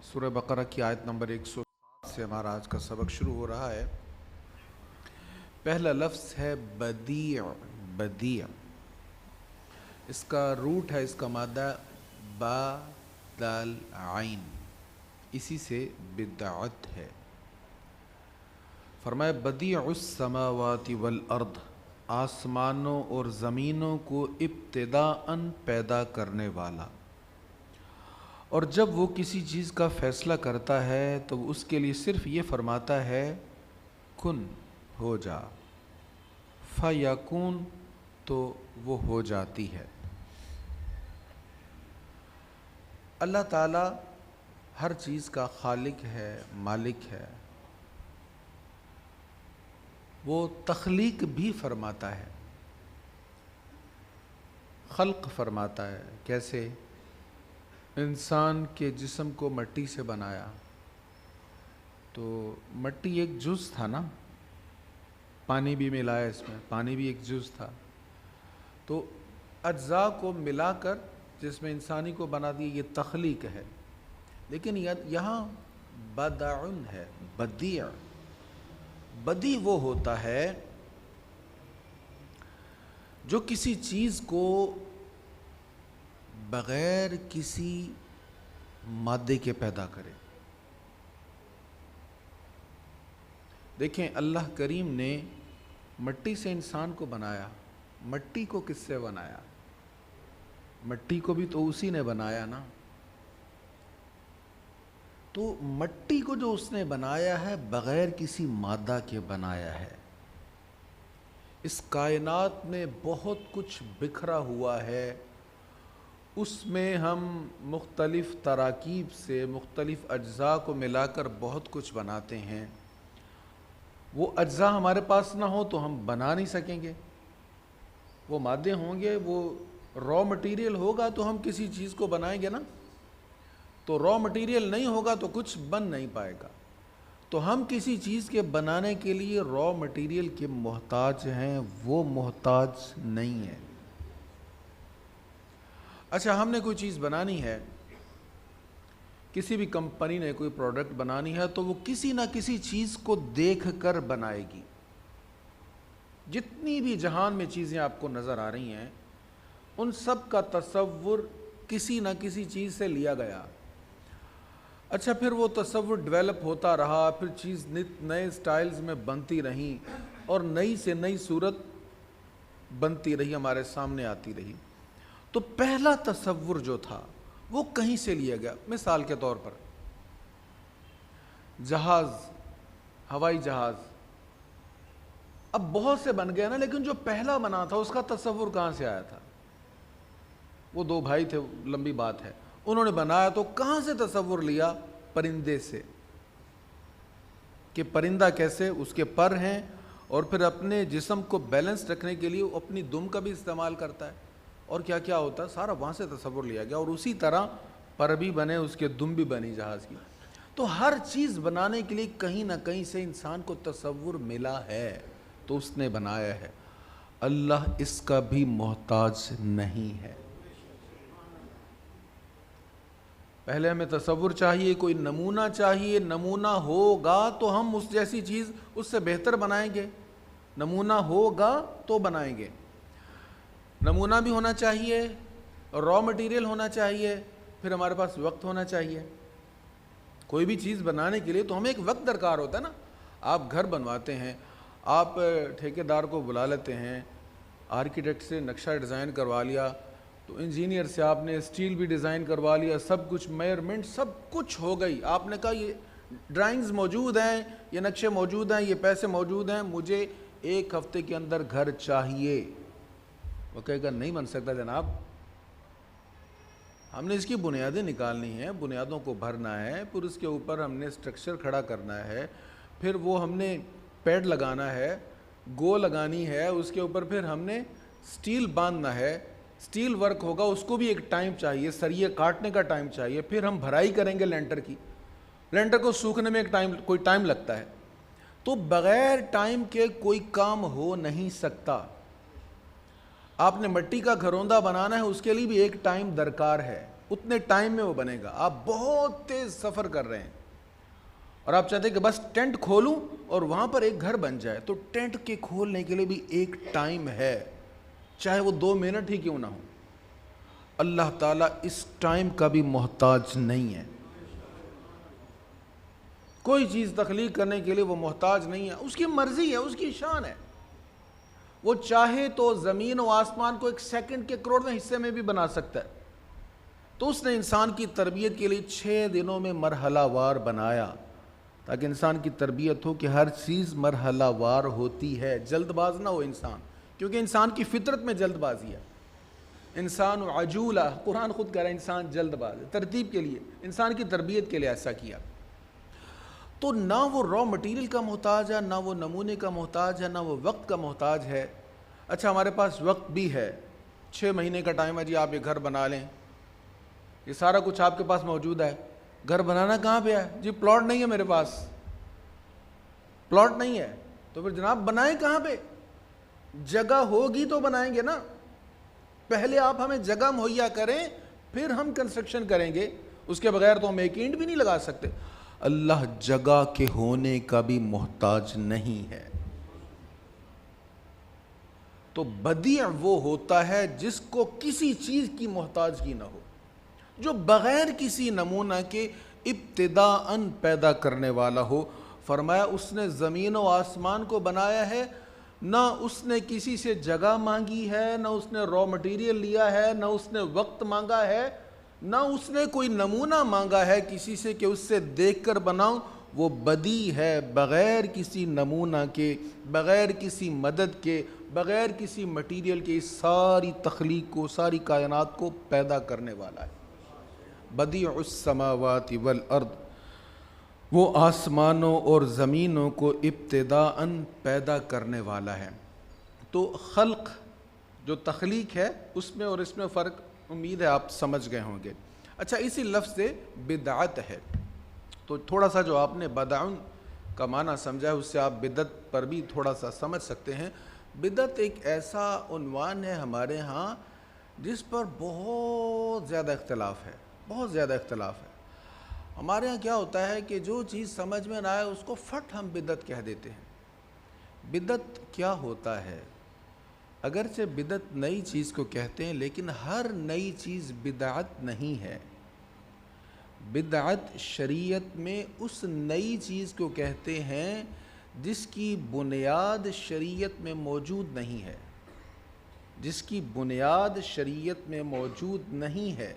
سورہ بقرہ کی آیت نمبر 107 سے ہمارا آج کا سبق شروع ہو رہا ہے۔ پہلا لفظ ہے بدیع۔ بدیع اس کا روٹ ہے، اس کا مادہ با دال عین، اسی سے بدعت ہے۔ فرمایا بدیع السماوات والارض، آسمانوں اور زمینوں کو ابتداءً پیدا کرنے والا، اور جب وہ کسی چیز کا فیصلہ کرتا ہے تو وہ اس کے لیے صرف یہ فرماتا ہے کن، ہو جا، فیکون، تو وہ ہو جاتی ہے۔ اللہ تعالیٰ ہر چیز کا خالق ہے، مالک ہے۔ وہ تخلیق بھی فرماتا ہے، خلق فرماتا ہے۔ کیسے؟ انسان کے جسم کو مٹی سے بنایا، تو مٹی ایک جز تھا نا، پانی بھی ملایا اس میں، پانی بھی ایک جز تھا، تو اجزاء کو ملا کر جس میں انسانی کو بنا دی، یہ تخلیق ہے۔ لیکن یہاں بدعن ہے، بدیع۔ بدیع وہ ہوتا ہے جو کسی چیز کو بغیر کسی مادے کے پیدا کرے۔ دیکھیں، اللہ کریم نے مٹی سے انسان کو بنایا۔ مٹی کو کس سے بنایا؟ مٹی کو بھی تو اسی نے بنایا نا۔ تو مٹی کو جو اس نے بنایا ہے بغیر کسی مادہ کے بنایا ہے۔ اس کائنات میں بہت کچھ بکھرا ہوا ہے، اس میں ہم مختلف تراکیب سے مختلف اجزاء کو ملا کر بہت کچھ بناتے ہیں۔ وہ اجزاء ہمارے پاس نہ ہو تو ہم بنا نہیں سکیں گے۔ وہ مادے ہوں گے، وہ را مٹیریل ہوگا تو ہم کسی چیز کو بنائیں گے نا۔ تو را مٹیریل نہیں ہوگا تو کچھ بن نہیں پائے گا۔ تو ہم کسی چیز کے بنانے کے لیے را مٹیریل کے محتاج ہیں، وہ محتاج نہیں ہے۔ اچھا، ہم نے کوئی چیز بنانی ہے، کسی بھی کمپنی نے کوئی پروڈکٹ بنانی ہے تو وہ کسی نہ کسی چیز کو دیکھ کر بنائے گی۔ جتنی بھی جہان میں چیزیں آپ کو نظر آ رہی ہیں، ان سب کا تصور کسی نہ کسی چیز سے لیا گیا۔ اچھا، پھر وہ تصور ڈیولپ ہوتا رہا، پھر چیز نئے سٹائلز میں بنتی رہی اور نئی سے نئی صورت بنتی رہی، ہمارے سامنے آتی رہی۔ تو پہلا تصور جو تھا وہ کہیں سے لیا گیا۔ مثال کے طور پر جہاز، ہوائی جہاز، اب بہت سے بن گیا نا، لیکن جو پہلا بنا تھا اس کا تصور کہاں سے آیا تھا؟ وہ دو بھائی تھے، لمبی بات ہے، انہوں نے بنایا تو کہاں سے تصور لیا؟ پرندے سے، کہ پرندہ کیسے، اس کے پر ہیں اور پھر اپنے جسم کو بیلنس رکھنے کے لیے وہ اپنی دم کا بھی استعمال کرتا ہے، اور کیا کیا ہوتا ہے، سارا وہاں سے تصور لیا گیا، اور اسی طرح پر بھی بنے، اس کے دم بھی بنی جہاز کی۔ تو ہر چیز بنانے کے لیے کہیں نہ کہیں سے انسان کو تصور ملا ہے تو اس نے بنایا ہے۔ اللہ اس کا بھی محتاج نہیں ہے۔ پہلے ہمیں تصور چاہیے، کوئی نمونہ چاہیے، نمونہ ہوگا تو ہم اس جیسی چیز اس سے بہتر بنائیں گے۔ نمونہ ہوگا تو بنائیں گے۔ نمونہ بھی ہونا چاہیے، را مٹیریل ہونا چاہیے، پھر ہمارے پاس وقت ہونا چاہیے۔ کوئی بھی چیز بنانے کے لیے تو ہمیں ایک وقت درکار ہوتا ہے نا۔ آپ گھر بنواتے ہیں، آپ ٹھیکیدار کو بلا لیتے ہیں، آرکیٹیکٹ سے نقشہ ڈیزائن کروا لیا، تو انجینئر سے آپ نے اسٹیل بھی ڈیزائن کروا لیا، سب کچھ میئرمنٹ سب کچھ ہو گئی، آپ نے کہا یہ ڈرائنگز موجود ہیں، یہ نقشے موجود ہیں، یہ پیسے موجود ہیں، مجھے 1 ہفتے کے اندر گھر چاہیے۔ وہ کہے گا نہیں بن سکتا جناب، ہم نے اس کی بنیادیں نکالنی ہیں، بنیادوں کو بھرنا ہے، پھر اس کے اوپر ہم نے اسٹرکچر کھڑا کرنا ہے، پھر وہ ہم نے پیڈ لگانا ہے، گو لگانی ہے، اس کے اوپر پھر ہم نے سٹیل باندھنا ہے، سٹیل ورک ہوگا، اس کو بھی ایک ٹائم چاہیے، سریے کاٹنے کا ٹائم چاہیے، پھر ہم بھرائی کریں گے لینٹر کی، لینٹر کو سوکھنے میں کوئی ٹائم لگتا ہے۔ تو بغیر ٹائم کے کوئی کام ہو نہیں سکتا۔ آپ نے مٹی کا گھروندہ بنانا ہے، اس کے لیے بھی ایک ٹائم درکار ہے۔ اتنے ٹائم میں وہ بنے گا. آپ بہت تیز سفر کر رہے ہیں اور آپ چاہتے ہیں کہ بس ٹینٹ کھولوں اور وہاں پر ایک گھر بن جائے, تو ٹینٹ کے کھولنے کے لیے بھی ایک ٹائم ہے, چاہے وہ 2 منٹ ہی کیوں نہ ہو. اللہ تعالیٰ اس ٹائم کا بھی محتاج نہیں ہے. کوئی چیز تخلیق کرنے کے لیے وہ محتاج نہیں ہے, اس کی مرضی ہے, اس کی شان ہے. وہ چاہے تو زمین و آسمان کو 1 سیکنڈ کے کروڑویں حصے میں بھی بنا سکتا ہے. تو اس نے انسان کی تربیت کے لیے 6 دنوں میں مرحلہ وار بنایا, تاکہ انسان کی تربیت ہو کہ ہر چیز مرحلہ وار ہوتی ہے, جلد باز نہ ہو انسان, کیونکہ انسان کی فطرت میں جلد بازی ہے. انسان عجولہ, قرآن خود کہہ رہا ہے انسان جلد باز ہے. ترتیب کے لیے, انسان کی تربیت کے لیے ایسا کیا. تو نہ وہ را مٹیریل کا محتاج ہے, نہ وہ نمونے کا محتاج ہے, نہ وہ وقت کا محتاج ہے. اچھا ہمارے پاس وقت بھی ہے, 6 مہینے کا ٹائم ہے جی, آپ یہ گھر بنا لیں, یہ سارا کچھ آپ کے پاس موجود ہے. گھر بنانا کہاں پہ ہے جی؟ پلاٹ نہیں ہے میرے پاس, پلاٹ نہیں ہے, تو پھر جناب بنائیں کہاں پہ؟ جگہ ہوگی تو بنائیں گے نا. پہلے آپ ہمیں جگہ مہیا کریں, پھر ہم کنسٹرکشن کریں گے. اس کے بغیر تو ہم ایک اینٹ بھی نہیں لگا سکتے. اللہ جگہ کے ہونے کا بھی محتاج نہیں ہے. تو بدیع وہ ہوتا ہے جس کو کسی چیز کی محتاجگی نہ ہو, جو بغیر کسی نمونہ کے ابتداءً پیدا کرنے والا ہو. فرمایا اس نے زمین و آسمان کو بنایا ہے, نہ اس نے کسی سے جگہ مانگی ہے, نہ اس نے را مٹیریل لیا ہے, نہ اس نے وقت مانگا ہے, نہ اس نے کوئی نمونہ مانگا ہے کسی سے کہ اس سے دیکھ کر بناؤں. وہ بدیع ہے, بغیر کسی نمونہ کے, بغیر کسی مدد کے, بغیر کسی مٹیریل کے ساری تخلیق کو, ساری کائنات کو پیدا کرنے والا ہے. بدیع السماوات والارض, وہ آسمانوں اور زمینوں کو ابتداءً پیدا کرنے والا ہے. تو خلق جو تخلیق ہے اس میں اور اس میں فرق امید ہے آپ سمجھ گئے ہوں گے. اچھا اسی لفظ سے بدعت ہے, تو تھوڑا سا جو آپ نے بدعن کا معنی سمجھا ہے اس سے آپ بدعت پر بھی تھوڑا سا سمجھ سکتے ہیں. بدعت ایک ایسا عنوان ہے ہمارے ہاں جس پر بہت زیادہ اختلاف ہے, بہت زیادہ اختلاف ہے. ہمارے ہاں کیا ہوتا ہے کہ جو چیز سمجھ میں نہ آئے اس کو فٹ ہم بدعت کہہ دیتے ہیں. بدعت کیا ہوتا ہے؟ اگرچہ بدعت نئی چیز کو کہتے ہیں, لیکن ہر نئی چیز بدعت نہیں ہے. بدعت شریعت میں اس نئی چیز کو کہتے ہیں جس کی بنیاد شریعت میں موجود نہیں ہے, جس کی بنیاد شریعت میں موجود نہیں ہے.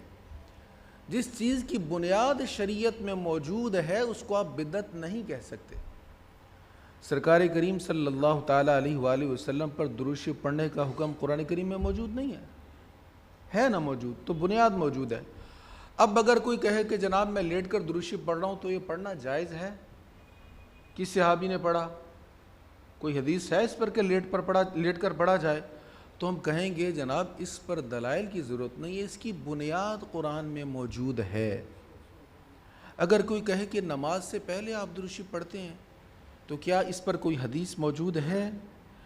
جس چیز کی بنیاد شریعت میں موجود ہے اس کو آپ بدعت نہیں کہہ سکتے. سرکار کریم صلی اللہ تعالیٰ علیہ وآلہ وسلم پر درود شریف پڑھنے کا حکم قرآن کریم میں موجود نہیں ہے نا موجود, تو بنیاد موجود ہے. اب اگر کوئی کہے کہ جناب میں لیٹ کر درود شریف پڑھ رہا ہوں, تو یہ پڑھنا جائز ہے؟ کس صحابی نے پڑھا؟ کوئی حدیث ہے اس پر کہ لیٹ کر پڑھا جائے؟ تو ہم کہیں گے جناب اس پر دلائل کی ضرورت نہیں ہے, اس کی بنیاد قرآن میں موجود ہے. اگر کوئی کہے کہ نماز سے پہلے آپ درود شریف پڑھتے ہیں, تو کیا اس پر کوئی حدیث موجود ہے؟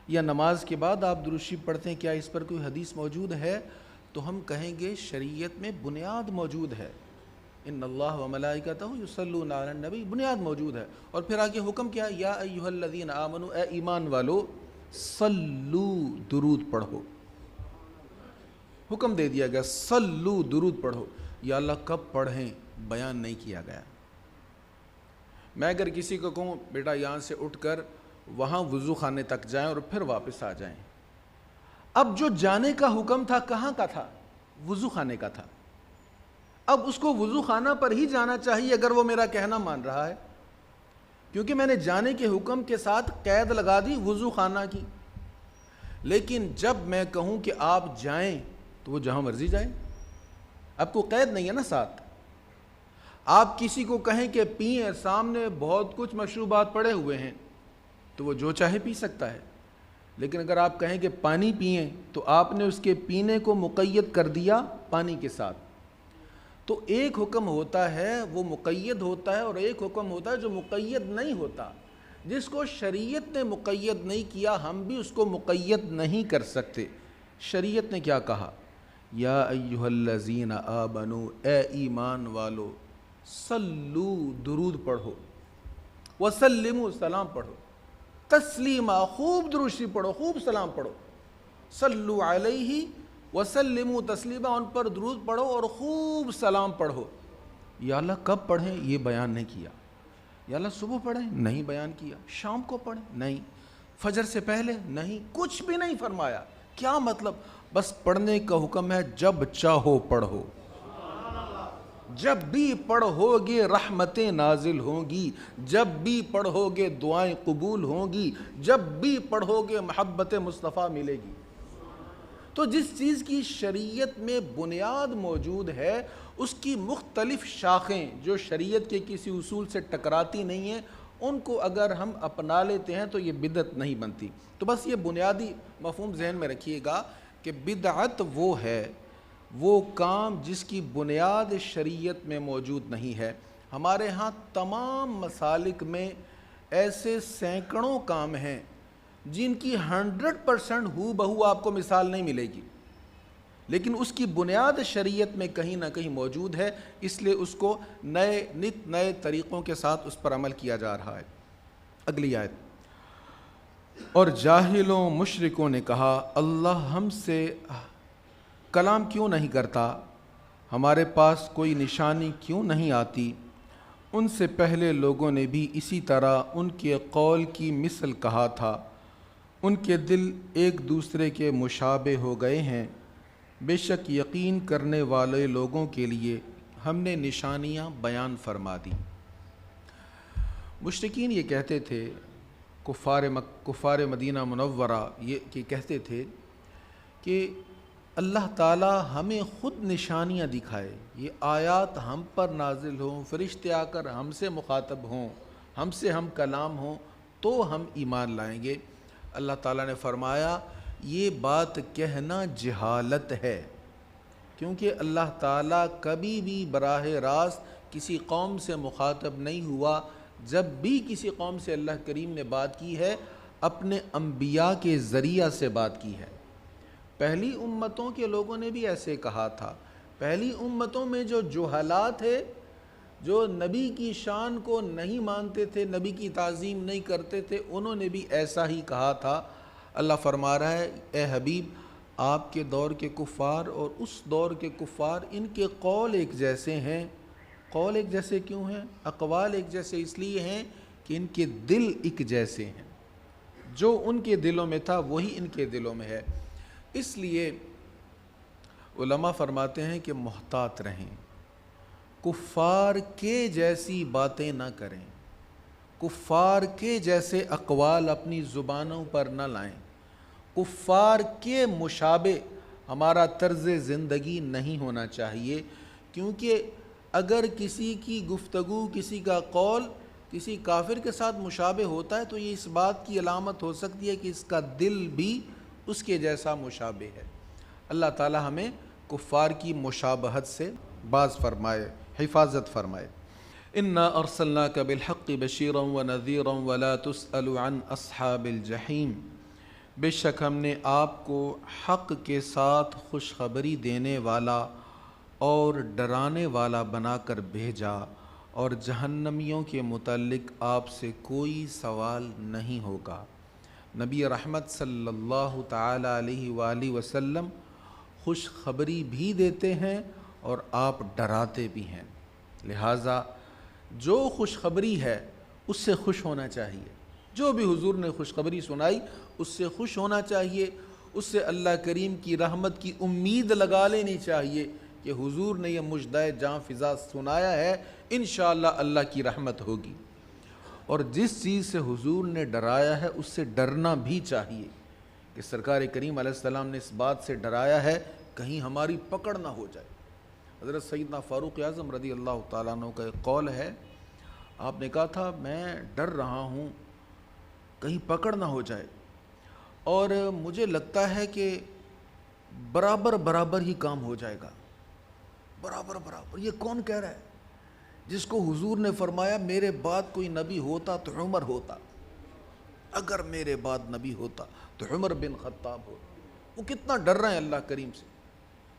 یا نماز کے بعد آپ درود شریف پڑھتے ہیں, کیا اس پر کوئی حدیث موجود ہے؟ تو ہم کہیں گے شریعت میں بنیاد موجود ہے. ان اللہ و ملائکتہ یصلون علی النبی, بنیاد موجود ہے. اور پھر آگے حکم کیا؟ یا ایھا الذین آمنوا, اے ایمان والو, صلو, درود پڑھو. حکم دے دیا گیا صلو, درود پڑھو. یا اللہ کب پڑھیں بیان نہیں کیا گیا. میں اگر کسی کو کہوں بیٹا یہاں سے اٹھ کر وہاں وضو خانے تک جائیں اور پھر واپس آ جائیں, اب جو جانے کا حکم تھا کہاں کا تھا؟ وضو خانے کا تھا. اب اس کو وضو خانہ پر ہی جانا چاہیے اگر وہ میرا کہنا مان رہا ہے, کیونکہ میں نے جانے کے حکم کے ساتھ قید لگا دی وضو خانہ کی. لیکن جب میں کہوں کہ آپ جائیں تو وہ جہاں مرضی جائیں, اب کو قید نہیں ہے نا ساتھ. آپ کسی کو کہیں کہ پئیں, سامنے بہت کچھ مشروبات پڑے ہوئے ہیں, تو وہ جو چاہے پی سکتا ہے. لیکن اگر آپ کہیں کہ پانی پئیں, تو آپ نے اس کے پینے کو مقید کر دیا پانی کے ساتھ. تو ایک حکم ہوتا ہے وہ مقید ہوتا ہے, اور ایک حکم ہوتا ہے جو مقید نہیں ہوتا. جس کو شریعت نے مقید نہیں کیا ہم بھی اس کو مقید نہیں کر سکتے. شریعت نے کیا کہا؟ یا ایہا الذین آمنو، اے ایمان والو، صلو درود پڑھو، وسلموا سلام پڑھو، تسلیما خوب درود پڑھو، خوب سلام پڑھو، صلو علیہ وسلموا تسلیما، ان پر درود پڑھو اور خوب سلام پڑھو۔ یا اللہ کب پڑھیں یہ بیان نہیں کیا، یا اللہ صبح پڑھیں نہیں بیان کیا، شام کو پڑھیں نہیں، فجر سے پہلے نہیں، کچھ بھی نہیں فرمایا۔ کیا مطلب؟ بس پڑھنے کا حکم ہے، جب چاہو پڑھو، جب بھی پڑھو گے رحمتیں نازل ہوں گی، جب بھی پڑھو گے دعائیں قبول ہوں گی، جب بھی پڑھو گے محبت مصطفیٰ ملے گی۔ تو جس چیز کی شریعت میں بنیاد موجود ہے، اس کی مختلف شاخیں جو شریعت کے کسی اصول سے ٹکراتی نہیں ہیں، ان کو اگر ہم اپنا لیتے ہیں تو یہ بدعت نہیں بنتی۔ تو بس یہ بنیادی مفہوم ذہن میں رکھیے گا کہ بدعت وہ ہے، وہ کام جس کی بنیاد شریعت میں موجود نہیں ہے۔ ہمارے ہاں تمام مسالک میں ایسے سینکڑوں کام ہیں جن کی 100% ہو بہو آپ کو مثال نہیں ملے گی، لیکن اس کی بنیاد شریعت میں کہیں نہ کہیں موجود ہے، اس لیے اس کو نئے طریقوں کے ساتھ اس پر عمل کیا جا رہا ہے۔ اگلی آیت، اور جاہلوں مشرکوں نے کہا اللہ ہم سے کلام کیوں نہیں کرتا، ہمارے پاس کوئی نشانی کیوں نہیں آتی۔ ان سے پہلے لوگوں نے بھی اسی طرح ان کے قول کی مثل کہا تھا، ان کے دل ایک دوسرے کے مشابہ ہو گئے ہیں، بے شک یقین کرنے والے لوگوں کے لیے ہم نے نشانیاں بیان فرما دی۔ مشرکین یہ کہتے تھے، کفار مدینہ منورہ یہ کہتے تھے کہ اللہ تعالی ہمیں خود نشانیاں دکھائے، یہ آیات ہم پر نازل ہوں، فرشتے آ کر ہم سے مخاطب ہوں، ہم سے ہم کلام ہوں تو ہم ایمان لائیں گے۔ اللہ تعالیٰ نے فرمایا یہ بات کہنا جہالت ہے، کیونکہ اللہ تعالیٰ کبھی بھی براہ راست کسی قوم سے مخاطب نہیں ہوا۔ جب بھی کسی قوم سے اللہ کریم نے بات کی ہے، اپنے انبیاء کے ذریعہ سے بات کی ہے۔ پہلی امتوں کے لوگوں نے بھی ایسے کہا تھا، پہلی امتوں میں جو جہلاء تھے، جو نبی کی شان کو نہیں مانتے تھے، نبی کی تعظیم نہیں کرتے تھے، انہوں نے بھی ایسا ہی کہا تھا۔ اللہ فرما رہا ہے اے حبیب، آپ کے دور کے کفار اور اس دور کے کفار، ان کے قول ایک جیسے ہیں۔ قول ایک جیسے کیوں ہیں؟ اقوال ایک جیسے اس لیے ہیں کہ ان کے دل ایک جیسے ہیں، جو ان کے دلوں میں تھا وہی ان کے دلوں میں ہے۔ اس لیے علماء فرماتے ہیں کہ محتاط رہیں، کفار کے جیسی باتیں نہ کریں، کفار کے جیسے اقوال اپنی زبانوں پر نہ لائیں، کفار کے مشابہ ہمارا طرز زندگی نہیں ہونا چاہیے، کیونکہ اگر کسی کی گفتگو، کسی کا قول کسی کافر کے ساتھ مشابہ ہوتا ہے تو یہ اس بات کی علامت ہو سکتی ہے کہ اس کا دل بھی اس کے جیسا مشابہ ہے۔ اللہ تعالی ہمیں کفار کی مشابہت سے باز فرمائے، حفاظت فرمائے۔ انا ارسلناک بالحق بشیرا ونذیرا ولا تسأل عن اصحاب الجحیم، بے شک ہم نے آپ کو حق کے ساتھ خوشخبری دینے والا اور ڈرانے والا بنا کر بھیجا، اور جہنمیوں کے متعلق آپ سے کوئی سوال نہیں ہوگا۔ نبی رحمت صلی اللہ تعالی علیہ وآلہ وسلم خوشخبری بھی دیتے ہیں اور آپ ڈراتے بھی ہیں، لہٰذا جو خوشخبری ہے اس سے خوش ہونا چاہیے، جو بھی حضور نے خوشخبری سنائی اس سے خوش ہونا چاہیے، اس سے اللہ کریم کی رحمت کی امید لگا لینی چاہیے کہ حضور نے یہ مژدہ جاں فضا سنایا ہے، انشاءاللہ اللہ کی رحمت ہوگی۔ اور جس چیز سے حضور نے ڈرایا ہے اس سے ڈرنا بھی چاہیے کہ سرکار کریم علیہ السلام نے اس بات سے ڈرایا ہے کہیں ہماری پکڑ نہ ہو جائے۔ حضرت سیدنا فاروق اعظم رضی اللہ تعالیٰ عنہ کا ایک قول ہے، آپ نے کہا تھا میں ڈر رہا ہوں کہیں پکڑ نہ ہو جائے، اور مجھے لگتا ہے کہ برابر برابر ہی کام ہو جائے گا۔ برابر برابر، یہ کون کہہ رہا ہے؟ جس کو حضور نے فرمایا میرے بعد کوئی نبی ہوتا تو عمر ہوتا، اگر میرے بعد نبی ہوتا تو عمر بن خطاب ہوتا۔ وہ کتنا ڈر رہے ہیں اللہ کریم سے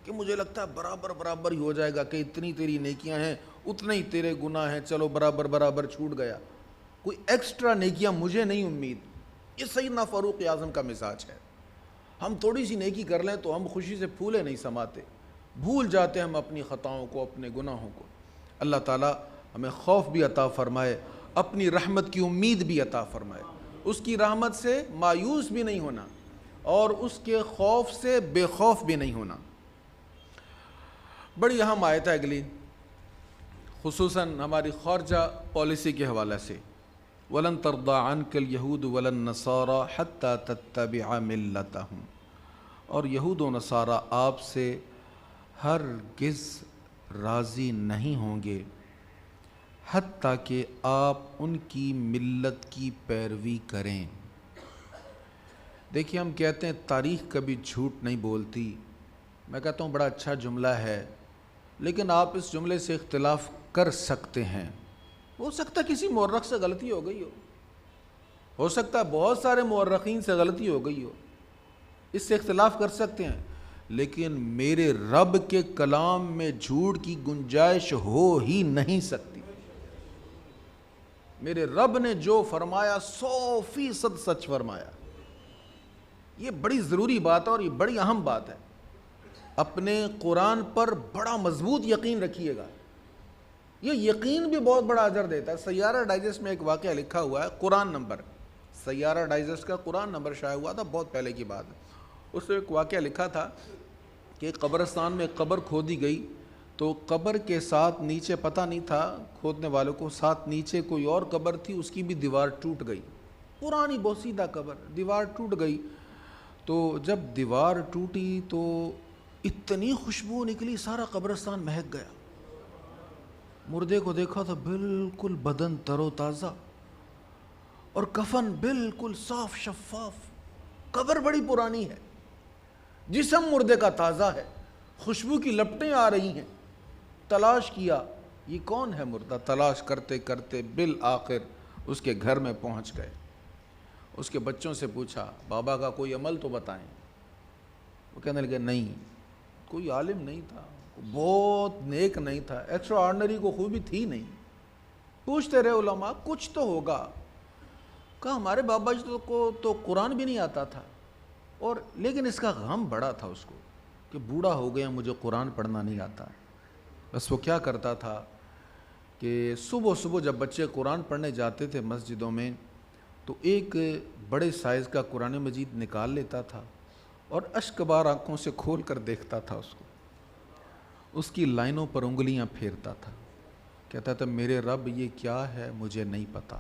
کہ مجھے لگتا ہے برابر برابر ہی ہو جائے گا کہ اتنی تیری نیکیاں ہیں اتنے ہی تیرے گناہ ہیں، چلو برابر برابر چھوٹ گیا، کوئی ایکسٹرا نیکیاں مجھے نہیں امید۔ یہ سیدنا فاروق اعظم کا مزاج ہے۔ ہم تھوڑی سی نیکی کر لیں تو ہم خوشی سے پھولے نہیں سماتے، بھول جاتے ہیں ہم اپنی خطاؤں کو، اپنے گناہوں کو۔ اللہ تعالیٰ ہمیں خوف بھی عطا فرمائے، اپنی رحمت کی امید بھی عطا فرمائے، اس کی رحمت سے مایوس بھی نہیں ہونا اور اس کے خوف سے بے خوف بھی نہیں ہونا۔ بڑی اہم آیت ہے اگلی، خصوصاً ہماری خارجہ پالیسی کے حوالے سے، وَلَن تَرْضَىٰ عَنْكَ الْيَهُودُ وَلَا النَّصَارَىٰ حَتَّىٰ تَتَّبِعَ مِلَّتَهُمْ، اور یہود و نصارہ آپ سے ہرگز راضی نہیں ہوں گے حتیٰ کہ آپ ان کی ملت کی پیروی کریں۔ دیکھیے ہم کہتے ہیں تاریخ کبھی جھوٹ نہیں بولتی، میں کہتا ہوں بڑا اچھا جملہ ہے، لیکن آپ اس جملے سے اختلاف کر سکتے ہیں۔ ہو سکتا ہے کسی مورخ سے غلطی ہو گئی ہو سکتا ہے بہت سارے مورخین سے غلطی ہو گئی ہو، اس سے اختلاف کر سکتے ہیں، لیکن میرے رب کے کلام میں جھوٹ کی گنجائش ہو ہی نہیں سکتی۔ میرے رب نے جو فرمایا 100% سچ فرمایا۔ یہ بڑی ضروری بات ہے اور یہ بڑی اہم بات ہے۔ اپنے قرآن پر بڑا مضبوط یقین رکھیے گا، یہ یقین بھی بہت بڑا اجر دیتا ہے۔ سیارہ ڈائجسٹ میں ایک واقعہ لکھا ہوا ہے، قرآن نمبر، سیارہ ڈائجسٹ کا قرآن نمبر شائع ہوا تھا، بہت پہلے کی بات ہے۔ اس میں ایک واقعہ لکھا تھا کہ قبرستان میں قبر کھودی گئی تو قبر کے ساتھ نیچے پتہ نہیں تھا کھودنے والوں کو، ساتھ نیچے کوئی اور قبر تھی، اس کی بھی دیوار ٹوٹ گئی، پرانی بوسیدہ قبر، دیوار ٹوٹ گئی۔ تو جب دیوار ٹوٹی تو اتنی خوشبو نکلی، سارا قبرستان مہک گیا۔ مردے کو دیکھا تو بالکل بدن تر و تازہ اور کفن بالکل صاف شفاف، قبر بڑی پرانی ہے، جسم مردے کا تازہ ہے، خوشبو کی لپٹیں آ رہی ہیں۔ تلاش کیا یہ کون ہے مردہ، تلاش کرتے کرتے بالآخر اس کے گھر میں پہنچ گئے۔ اس کے بچوں سے پوچھا بابا کا کوئی عمل تو بتائیں۔ وہ کہنے لگے نہیں، کوئی عالم نہیں تھا، بہت نیک نہیں تھا، ایکسٹرا آرڈنری کو خوبی تھی نہیں۔ پوچھتے رہے علماء کچھ تو ہوگا۔ کہا ہمارے بابا جی کو تو قرآن بھی نہیں آتا تھا، اور لیکن اس کا غم بڑا تھا اس کو کہ بوڑھا ہو گیا مجھے قرآن پڑھنا نہیں آتا۔ بس وہ کیا کرتا تھا کہ صبح صبح جب بچے قرآن پڑھنے جاتے تھے مسجدوں میں تو ایک بڑے سائز کا قرآن مجید نکال لیتا تھا اور اشک بار آنکھوں سے کھول کر دیکھتا تھا اس کو، اس کی لائنوں پر انگلیاں پھیرتا تھا، کہتا تھا میرے رب یہ کیا ہے مجھے نہیں پتا،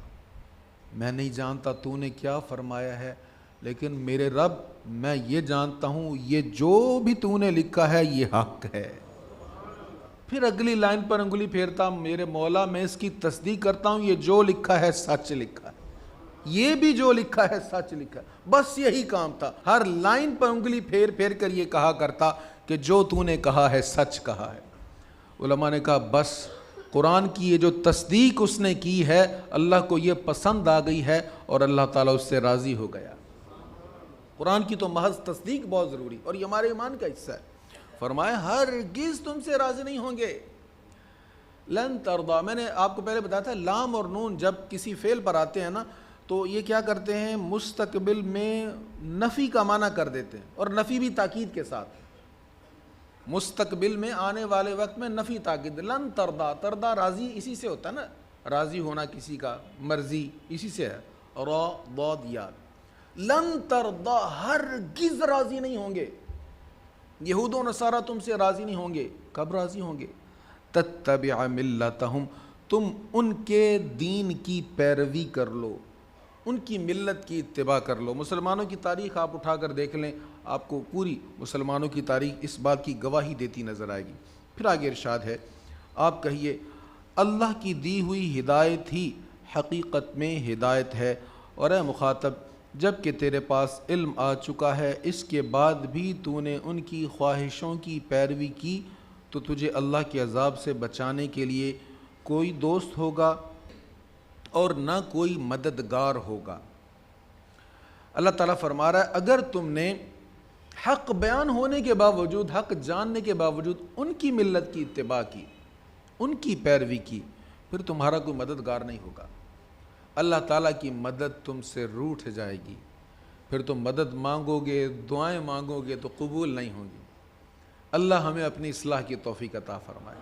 میں نہیں جانتا تو نے کیا فرمایا ہے، لیکن میرے رب میں یہ جانتا ہوں یہ جو بھی تو نے لکھا ہے یہ حق ہے۔ پھر اگلی لائن پر انگلی پھیرتا، میرے مولا میں اس کی تصدیق کرتا ہوں یہ جو لکھا ہے سچ لکھا ہے، یہ بھی جو لکھا ہے سچ لکھا ہے۔ بس یہی کام تھا، ہر لائن پر انگلی پھیر پھیر کر یہ کہا کرتا کہ جو تو نے کہا ہے سچ کہا ہے۔ علماء نے کہا بس قرآن کی یہ جو تصدیق اس نے کی ہے اللہ کو یہ پسند آ گئی ہے اور اللہ تعالیٰ اس سے راضی ہو گیا۔ قرآن کی تو محض تصدیق بہت ضروری اور یہ ہمارے ایمان کا حصہ ہے۔ فرمایا ہرگز تم سے راضی نہیں ہوں گے۔ لن ترضا، میں نے آپ کو پہلے بتایا تھا لام اور نون جب کسی فعل پر آتے ہیں نا تو یہ کیا کرتے ہیں مستقبل میں نفی کا معنی کر دیتے ہیں، اور نفی بھی تاکید کے ساتھ۔ مستقبل میں آنے والے وقت میں نفی تاکید، لن ترضا، ترضا راضی اسی سے ہوتا ہے نا، راضی ہونا کسی کا، مرضی اسی سے ہے، را ضاد یا۔ لن ترضا، ہرگز راضی نہیں ہوں گے، یہود و نصارہ تم سے راضی نہیں ہوں گے۔ کب راضی ہوں گے؟ تتبع ملتہم، تم ان کے دین کی پیروی کر لو، ان کی ملت کی اتباع کر لو۔ مسلمانوں کی تاریخ آپ اٹھا کر دیکھ لیں، آپ کو پوری مسلمانوں کی تاریخ اس بات کی گواہی دیتی نظر آئے گی۔ پھر آگے ارشاد ہے، آپ کہیے اللہ کی دی ہوئی ہدایت ہی حقیقت میں ہدایت ہے، اور اے مخاطب جب کہ تیرے پاس علم آ چکا ہے اس کے بعد بھی تو نے ان کی خواہشوں کی پیروی کی تو تجھے اللہ کے عذاب سے بچانے کے لیے کوئی دوست ہوگا اور نہ کوئی مددگار ہوگا۔ اللہ تعالیٰ فرما رہا ہے اگر تم نے حق بیان ہونے کے باوجود، حق جاننے کے باوجود ان کی ملت کی اتباع کی، ان کی پیروی کی، پھر تمہارا کوئی مددگار نہیں ہوگا۔ اللہ تعالیٰ کی مدد تم سے روٹھ جائے گی، پھر تم مدد مانگو گے، دعائیں مانگو گے تو قبول نہیں ہوں گی۔ اللہ ہمیں اپنی اصلاح کی توفیق عطا فرمائے۔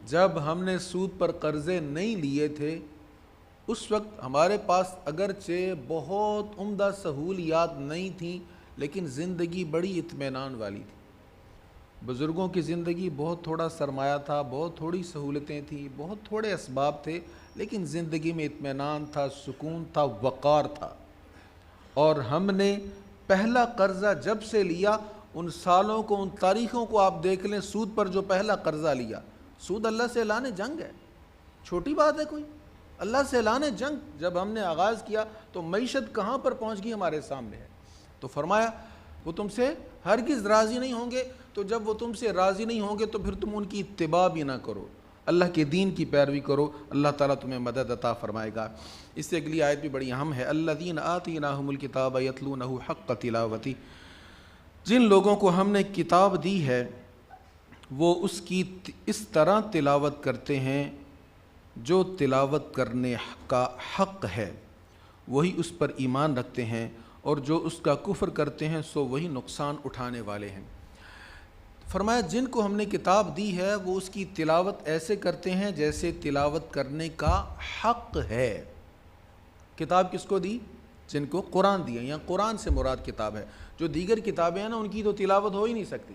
جب ہم نے سود پر قرضے نہیں لیے تھے، اس وقت ہمارے پاس اگرچہ بہت عمدہ سہولیات نہیں تھیں، لیکن زندگی بڑی اطمینان والی تھی۔ بزرگوں کی زندگی بہت تھوڑا سرمایہ تھا، بہت تھوڑی سہولتیں تھیں، بہت تھوڑے اسباب تھے، لیکن زندگی میں اطمینان تھا، سکون تھا، وقار تھا۔ اور ہم نے پہلا قرضہ جب سے لیا، ان سالوں کو، ان تاریخوں کو آپ دیکھ لیں، سود پر جو پہلا قرضہ لیا، سود اللہ سے اعلان جنگ ہے، چھوٹی بات ہے کوئی؟ اللہ سے اعلان جنگ جب ہم نے آغاز کیا تو معیشت کہاں پر پہنچ گئی ہمارے سامنے ہے۔ تو فرمایا وہ تم سے ہرگز راضی نہیں ہوں گے، تو جب وہ تم سے راضی نہیں ہوں گے تو پھر تم ان کی اتباع بھی نہ کرو، اللہ کے دین کی پیروی کرو، اللہ تعالیٰ تمہیں مدد عطا فرمائے گا۔ اس سے اگلی آیت بھی بڑی اہم ہے، الذین آتیناہم الکتاب یتلونہ حق تلاوتہ، جن لوگوں کو ہم نے کتاب دی ہے وہ اس کی اس طرح تلاوت کرتے ہیں جو تلاوت کرنے کا حق ہے، وہی اس پر ایمان رکھتے ہیں، اور جو اس کا کفر کرتے ہیں سو وہی نقصان اٹھانے والے ہیں۔ فرمایا جن کو ہم نے کتاب دی ہے وہ اس کی تلاوت ایسے کرتے ہیں جیسے تلاوت کرنے کا حق ہے۔ کتاب کس کو دی؟ جن کو قرآن دیا، یا قرآن سے مراد کتاب ہے۔ جو دیگر کتابیں ہیں نا، ان کی تو تلاوت ہو ہی نہیں سکتی۔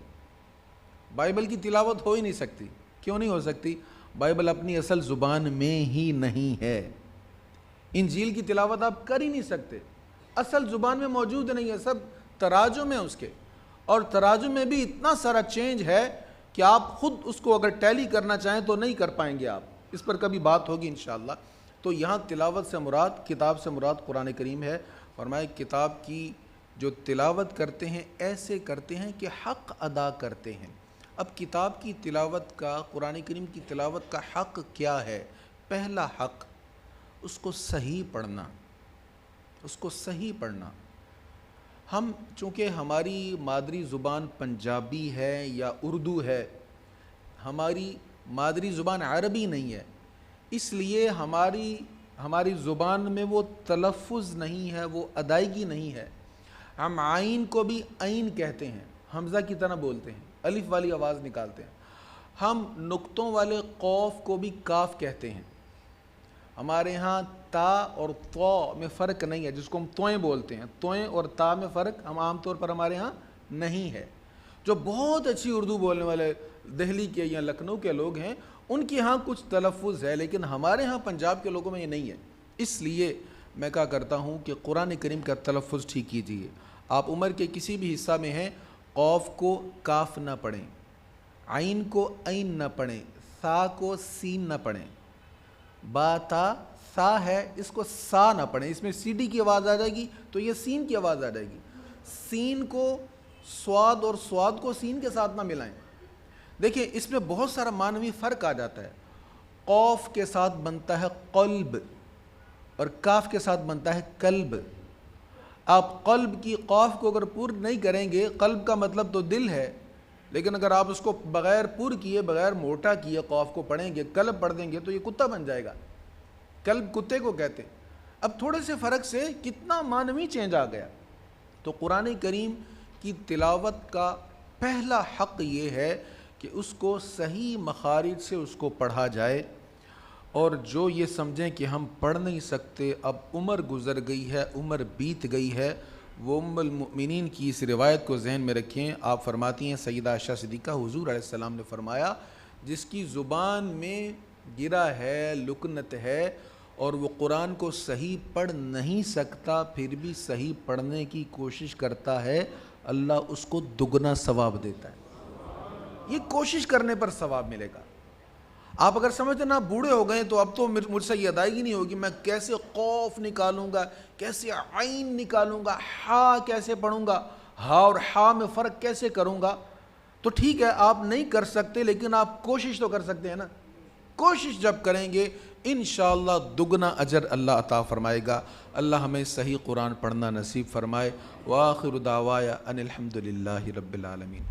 بائبل کی تلاوت ہو ہی نہیں سکتی۔ کیوں نہیں ہو سکتی؟ بائبل اپنی اصل زبان میں ہی نہیں ہے۔ انجیل کی تلاوت آپ کر ہی نہیں سکتے، اصل زبان میں موجود نہیں ہے، سب تراجم ہیں اس کے، اور تراجم میں بھی اتنا سارا چینج ہے کہ آپ خود اس کو اگر ٹیلی کرنا چاہیں تو نہیں کر پائیں گے آپ۔ اس پر کبھی بات ہوگی انشاءاللہ۔ تو یہاں تلاوت سے مراد، کتاب سے مراد قرآن کریم ہے۔ فرمایا کتاب کی جو تلاوت کرتے ہیں ایسے کرتے ہیں کہ حق ادا کرتے ہیں۔ اب کتاب کی تلاوت کا، قرآن کریم کی تلاوت کا حق کیا ہے؟ پہلا حق اس کو صحیح پڑھنا، اس کو صحیح پڑھنا۔ ہم چونکہ ہماری مادری زبان پنجابی ہے یا اردو ہے، ہماری مادری زبان عربی نہیں ہے، اس لیے ہماری زبان میں وہ تلفظ نہیں ہے، وہ ادائیگی نہیں ہے۔ ہم عین کو بھی عین کہتے ہیں، حمزہ کی طرح بولتے ہیں، الف والی آواز نکالتے ہیں۔ ہم نقطوں والے قوف کو بھی کاف کہتے ہیں۔ ہمارے ہاں تا اور طا میں فرق نہیں ہے، جس کو ہم توئیں بولتے ہیں، توئیں اور تا میں فرق ہم عام طور پر ہمارے ہاں نہیں ہے۔ جو بہت اچھی اردو بولنے والے دہلی کے یا لکھنؤ کے لوگ ہیں، ان کے ہاں کچھ تلفظ ہے، لیکن ہمارے ہاں پنجاب کے لوگوں میں یہ نہیں ہے۔ اس لیے میں کہا کرتا ہوں کہ قرآن کریم کا تلفظ ٹھیک کیجیے۔ آپ عمر کے کسی بھی حصہ میں ہیں، قوف کو کاف نہ پڑھیں، عین کو عین نہ پڑھیں، سا کو سین نہ پڑھیں، با تا سا ہے اس کو سا نہ پڑھیں، اس میں سی ڈی کی آواز آ جائے گی تو یہ سین کی آواز آ جائے گی۔ سین کو سواد اور سواد کو سین کے ساتھ نہ ملائیں۔ دیکھیں اس میں بہت سارا معنوی فرق آ جاتا ہے۔ قوف کے ساتھ بنتا ہے قلب اور کاف کے ساتھ بنتا ہے قلب۔ آپ قلب کی قاف کو اگر پور نہیں کریں گے، قلب کا مطلب تو دل ہے، لیکن اگر آپ اس کو بغیر پور کیے، بغیر موٹا کیے قاف کو پڑھیں گے، قلب پڑھ دیں گے تو یہ کتا بن جائے گا۔ قلب کتے کو کہتے ہیں۔ اب تھوڑے سے فرق سے کتنا معنوی چینج آ گیا۔ تو قرآن کریم کی تلاوت کا پہلا حق یہ ہے کہ اس کو صحیح مخارج سے اس کو پڑھا جائے، اور جو یہ سمجھیں کہ ہم پڑھ نہیں سکتے، اب عمر گزر گئی ہے، عمر بیت گئی ہے، وہ ام المؤمنین کی اس روایت کو ذہن میں رکھیں۔ آپ فرماتی ہیں سیدہ عائشہ صدیقہ، حضور علیہ السلام نے فرمایا جس کی زبان میں گرا ہے، لکنت ہے، اور وہ قرآن کو صحیح پڑھ نہیں سکتا پھر بھی صحیح پڑھنے کی کوشش کرتا ہے، اللہ اس کو دگنا ثواب دیتا ہے۔ یہ کوشش کرنے پر ثواب ملے گا۔ آپ اگر سمجھتے نا بوڑھے ہو گئے تو اب تو مجھ سے یہ ادائیگی نہیں ہوگی، میں کیسے قوف نکالوں گا، کیسے عین نکالوں گا، ہا کیسے پڑھوں گا، ہا اور ہا میں فرق کیسے کروں گا، تو ٹھیک ہے آپ نہیں کر سکتے لیکن آپ کوشش تو کر سکتے ہیں نا۔ کوشش جب کریں گے انشاءاللہ دگنا اجر اللہ عطا فرمائے گا۔ اللہ ہمیں صحیح قرآن پڑھنا نصیب فرمائے۔ وآخر دعوایا ان الحمد للہ رب العالمین۔